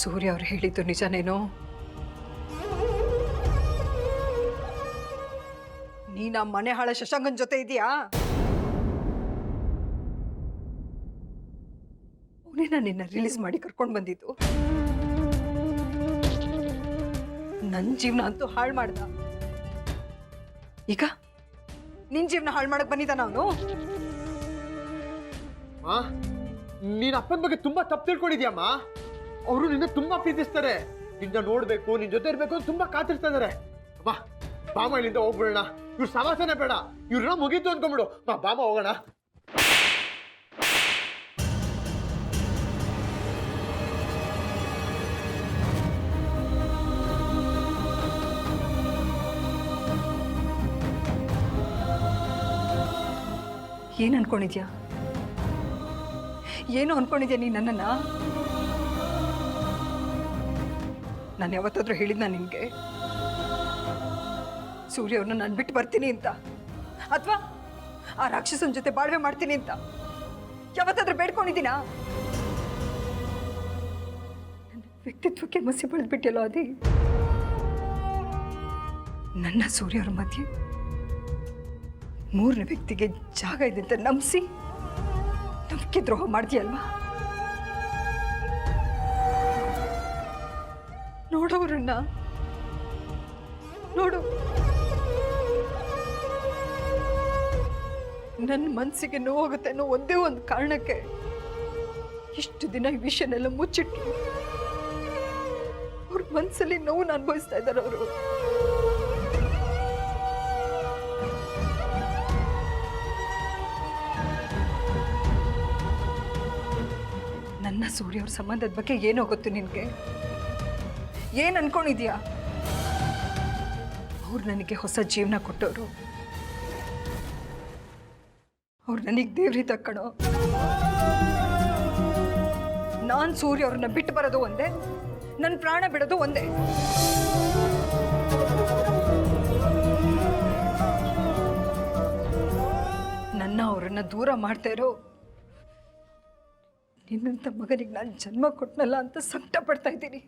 ಸೂರ್ಯ ಅವ್ರು ಹೇಳಿದ್ದು ನಿಜನೇನೋ? ನೀನ ಮನೆ ಹಾಳ ಶಶಾಂಕನ್ ಜೊತೆ ಇದೆಯಾ? ಅವನೇನ ನಿನ್ನ ರಿಲೀಸ್ ಮಾಡಿ ಕರ್ಕೊಂಡು ಬಂದಿದ್ದು? ನನ್ನ ಜೀವನ ಅಂತೂ ಹಾಳು ಮಾಡ್ದ. ಈಗ ನಿನ್ ಜೀವನ ಹಾಳು ಮಾಡಕ್ ಬಂದಿದ್ದಾನ ಅವನು? ನೀನ್ ಅಪ್ಪನ ಬಗ್ಗೆ ತುಂಬಾ ತಪ್ಪು ತಿಳ್ಕೊಂಡಿದ್ಯಮ್ಮ. ಅವರು ನಿನ್ನ ತುಂಬಾ ಪ್ರೀತಿಸ್ತಾರೆ, ನಿನ್ನ ನೋಡ್ಬೇಕು, ನಿನ್ ಜೊತೆ ಇರ್ಬೇಕು ಅಂತ ತುಂಬಾ ಕಾತಿರ್ತಾ ಇದಾರೆ. ಅಮ್ಮ ಬಾಮ ಇಲ್ಲಿಂದ ಹೋಗ್ಬಿಡೋಣ. ಇವ್ರು ಸಮಾಸನೆ ಬೇಡ, ಇವ್ರನ್ನ ಮುಗೀತು ಅನ್ಕೊಂಡ್ಬಿಡು. ಬಾಮ ಹೋಗೋಣ. ಏನು ಅನ್ಕೊಂಡಿದ್ಯಾ? ಏನು ಅನ್ಕೊಂಡಿದ್ಯಾ ನೀ ನನ್ನನ್ನ? ನಾನು ಯಾವತ್ತಾದ್ರೂ ಹೇಳಿದ್ನ ನಿನ್ಗೆ ಸೂರ್ಯ ಅವ್ರನ್ನ ನಾನು ಬಿಟ್ಟು ಬರ್ತೀನಿ ಅಂತ, ಅಥವಾ ಆ ರಾಕ್ಷಸನ ಜೊತೆ ಬಾಳ್ವೆ ಮಾಡ್ತೀನಿ ಅಂತ ಯಾವತ್ತಾದ್ರೂ ಬೇಡ್ಕೊಂಡಿದ್ದೀನಾ? ನನ್ನ ವ್ಯಕ್ತಿತ್ವಕ್ಕೆ ಮಸಿ ಬೆಳೆದ್ಬಿಟ್ಟಿಯಲ್ಲೋ ಅದಿ. ನನ್ನ ಸೂರ್ಯ ಅವ್ರ ಮಧ್ಯೆ ಮೂರನೇ ವ್ಯಕ್ತಿಗೆ ಜಾಗ ಇದೆ ಅಂತ ನಂಬಿಸಿ ನಂಬಿಕೆ ದ್ರೋಹ ಮಾಡ್ತೀಯಲ್ವಾ? ನೋಡೋರನ್ನ ನೋಡು. ನನ್ನ ಮನಸ್ಸಿಗೆ ನೋವಾಗುತ್ತೆ ಅನ್ನೋ ಒಂದೇ ಒಂದು ಕಾರಣಕ್ಕೆ ಇಷ್ಟು ದಿನ ಈ ವಿಷಯನೆಲ್ಲ ಮುಚ್ಚಿಟ್ಟು ಅವ್ರ ಮನಸ್ಸಲ್ಲಿ ನೋವನ್ನು ಅನುಭವಿಸ್ತಾ ಇದ್ದಾರೆ ಅವರು. ನನ್ನ ಸೂರ್ಯ ಅವ್ರ ಸಂಬಂಧದ ಬಗ್ಗೆ ಏನೋ ಗೊತ್ತು ನಿನಗೆ? ಏನು ಅನ್ಕೊಂಡಿದ್ಯಾ? ಅವ್ರು ನನಗೆ ಹೊಸ ಜೀವನ ಕೊಟ್ಟವರು. ಅವ್ರು ನನಗೆ ದೇವ್ರಿ ತಕ್ಕಣೋ. ನಾನು ಸೂರ್ಯ ಅವ್ರನ್ನ ಬಿಟ್ಟು ಬರೋದು ಒಂದೇ, ನನ್ನ ಪ್ರಾಣ ಬಿಡೋದು ಒಂದೇ. ನನ್ನ ಅವರನ್ನ ದೂರ ಮಾಡ್ತಾ ಇರೋ ನಿನ್ನಂತ ಮಗನಿಗೆ ನಾನು ಜನ್ಮ ಕೊಟ್ಟನಲ್ಲ ಅಂತ ಸಂಕಟ ಪಡ್ತಾ ಇದ್ದೀನಿ.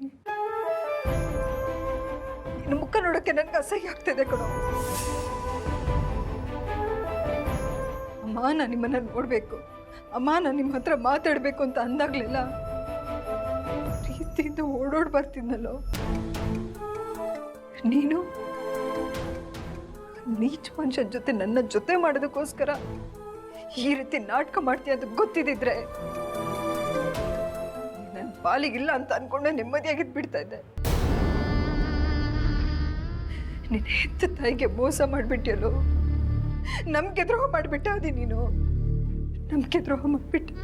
ನಿನ್ನ ಮುಖ ನೋಡೋಕ್ಕೆ ನನಗೆ ಅಸಹ್ಯ ಆಗ್ತಿದೆ ಕಣೋ. ಅಮ್ಮ ನಾನು ನಿಮ್ಮನ್ನ ನೋಡ್ಬೇಕು, ಅಮ್ಮ ನಾನು ನಿಮ್ಮ ಹತ್ರ ಮಾತಾಡ್ಬೇಕು ಅಂತ ಅಂದಾಗ್ಲಿಲ್ಲ ಪ್ರೀತಿಯಿಂದ ಓಡೋಡ್ ಬರ್ತಿದ್ನಲ್ಲೋ ನೀನು. ನೀಚ ಮನುಷ್ಯನ ಜೊತೆ ನನ್ನ ಜೊತೆ ಮಾಡೋದಕ್ಕೋಸ್ಕರ ಈ ರೀತಿ ನಾಟಕ ಮಾಡ್ತೀಯ ಅಂತ ಗೊತ್ತಿದ್ದಿದ್ರೆ ನನ್ನ ಪಾಲಿಗಿಲ್ಲ ಅಂತ ಅನ್ಕೊಂಡೆ ನೆಮ್ಮದಿಯಾಗಿದ್ದು ಬಿಡ್ತಾ ಇದ್ದೆ. ನಿನ್ನ ಹೆತ್ತ ತಾಯಿಗೆ ಮೋಸ ಮಾಡಿಬಿಟ್ಟಿಯಲ್ಲೋ, ನಂಬಿಕೆ ದ್ರೋಹ ಮಾಡಿಬಿಟ್ಟ ಅದಿ ನೀನು. ನಂಬಿಕೆ ದ್ರೋಹ ಮಾಡಿಬಿಟ್ಟೆ.